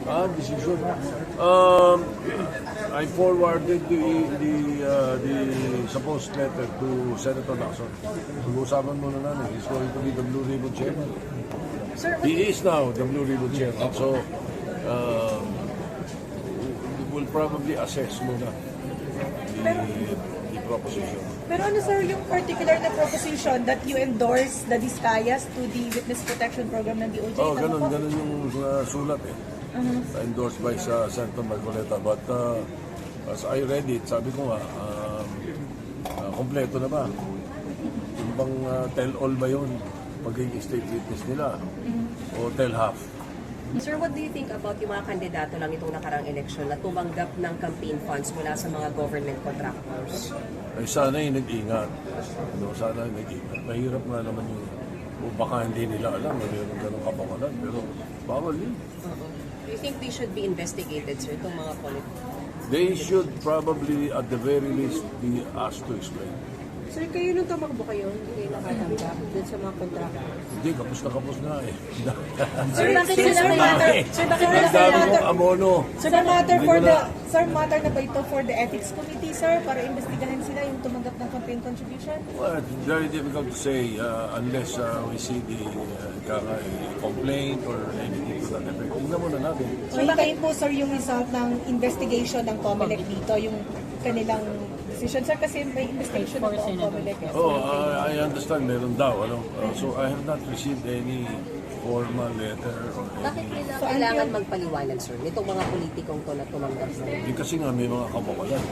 Decision. I forwarded the supposed letter to Senator Lacson. Pag-uusapan muna namin. He's going to be the Blue Ribbon Chairman. Sir, He is now the Blue Ribbon Chairman. So, we'll probably assess muna the proposition. pero ano sir, yung particular na proposition that you endorse the Discayas to the Witness Protection Program ng DOJ? Oh, Tama po? ganun yung sulat eh. Endorsed by Senator Marcoleta. But as I read it, sabi ko nga, kompleto na ba? Yung bang tell-all ba yun? Pagiging state witness nila? O tell half? Sir, what do you think about yung mga kandidato lang itong nakarang eleksyon na tumanggap ng campaign funds mula sa mga government contractors? Ay sana yung nag-ingat. Sana yung nag-ingat. Mahirap nga naman yung o baka hindi nila alam na mayroon ganong kapangalan. Pero bawal yun. Do you think they should be investigated, sir, itong mga politics? They should probably at the very least be asked to explain. Sir, kayo nung tumakbo kayo, hindi kayo nakatanggap dun sa mga contractors? Hindi, kapos na kapos nga eh. Sir, bakit sila matter? Sir, bakit Ang sila dami matter? kong amono. Sir, matter na ba ito for the ethics committee, sir? Para investigahan sila yung tumanggap ng campaign contribution? Well, it's very difficult to say unless we see the complaint or anything to that effect. Tingnan muna natin. So, hintayin po, sir, yung result ng investigation ng COMELEC dito, yung kanilang decision. Sir, kasi may investigation na po ang COMELEC. Oh, I understand meron daw. So I have not received any formal letter or Bakit any... nila kailangan magpaliwanag, sir, nitong mga politikong to na tumanggap na? Hindi kasi nga may mga kapawalan.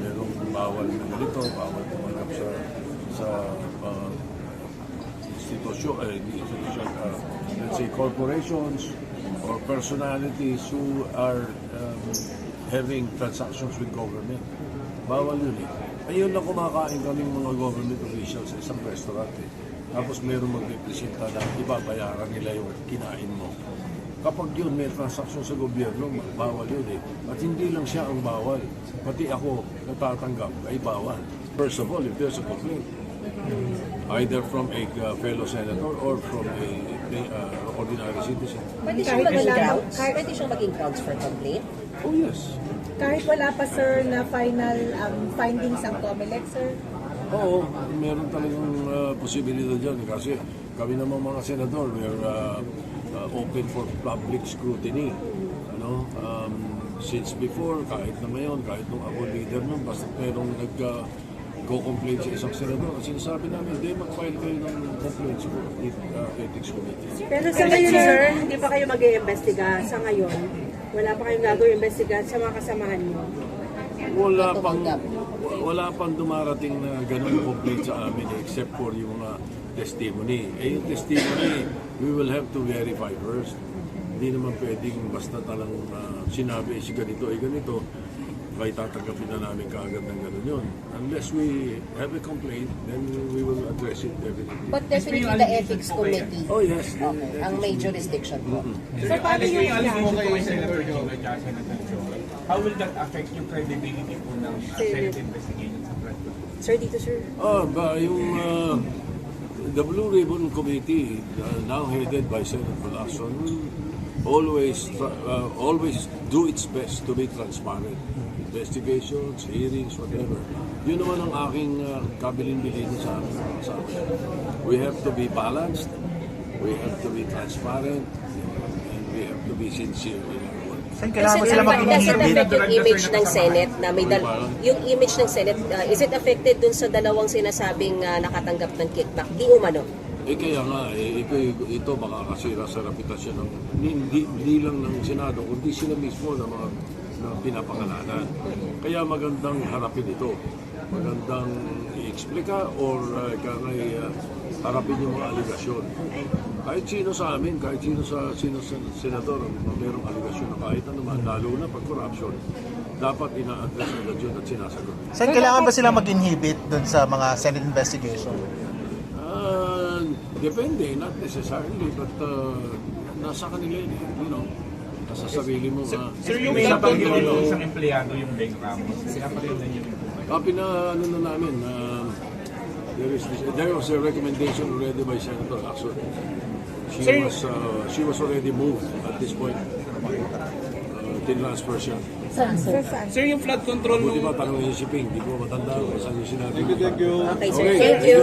Merong bawal na ganito, bawal tumanggap sa institution, let's say corporations or personalities who are having transactions with government. Bawal yun eh. Ayun na kumakain kaming mga government officials sa isang restaurant eh. Tapos mayroong magrepresenta na ibabayaran nila yung kinain mo. Kapag yun may transaksyon sa gobyerno, bawal yun eh. At hindi lang siya ang bawal. Pati ako natatanggap ay bawal. First of all, if there's a complaint, either from a fellow senator or from a ordinary citizen. Pwede siyang maging grounds? Pwede siyang maging grounds for complaint? Oh yes. Kahit wala pa, sir, na final findings ang COMELEC, sir? Oo, meron talagang posibilidad dyan. Kasi kami naman mga senador, we are open for public scrutiny. Since before, kahit na ngayon, kahit nung ako leader nun, basta merong nag-go-complain sa isang senador, sinasabi namin, hindi, mag-file kayo ng complaint sa ethics committee. Pero sa ngayon, sir, hindi pa kayo mag-iimbestiga sa ngayon. Wala pa kayong gagawin investigahan sa mga kasamahan niyo. Wala pang dumarating na ganun complaint sa amin except for yung mga testimony. Yung testimony, we will have to verify first. Hindi naman pwedeng basta talang sinabi si ganito ay ganito, kaya tatanggapin na namin kaagad ng ganun yun. Unless we have a complaint, then we will address it definitely. But definitely the ethics committee. Oh yes. Okay, ang may jurisdiction po. Sir, paano yung mo kay Senator Joel at Senator Joel, how will that affect yung credibility po ng Senate investigation sa Brad? Sir, dito sir. Yung the Blue Ribbon Committee, now headed by Senator Lacson, always do its best to be transparent. Investigations, hearings, whatever. Yun naman ang aking kabilin-bilin sa amin. We have to be balanced, we have to be transparent, and we have to be sincere in our work. Kailangan ba sila Does it mag-inhibit? affect yung image ng Senate na may yung image ng Senate, is it affected dun sa dalawang sinasabing nakatanggap ng kickback? Di umano. Kaya nga, ito makakasira sa reputasyon ng hindi lang ng Senado, kundi sila mismo na mga pinapangalanan. Kaya magandang harapin ito. Magandang i-explika or harapin yung mga aligasyon. Kahit sino sa amin, kahit sino sa senador, mayroong aligasyon na kahit naman, lalo na pag corruption, dapat ina-address agad yun at sinasagot. Sir, kailangan ba sila mag-inhibit dun sa mga Senate investigation? Depende, not necessarily, but nasa kanila yun, nasa sarili mo. Sir, yung nabanggit nito isang empleyado yung Beng Ramos, sila pa rin na yun. Na namin, there was a recommendation already by Senator Lacson. She was already moved at this point. tinransfer siya. Sir, yung flood control Buti ba tanongin si Ping, di ko matanda kung saan yung sinabi. Okay, sir. Thank you.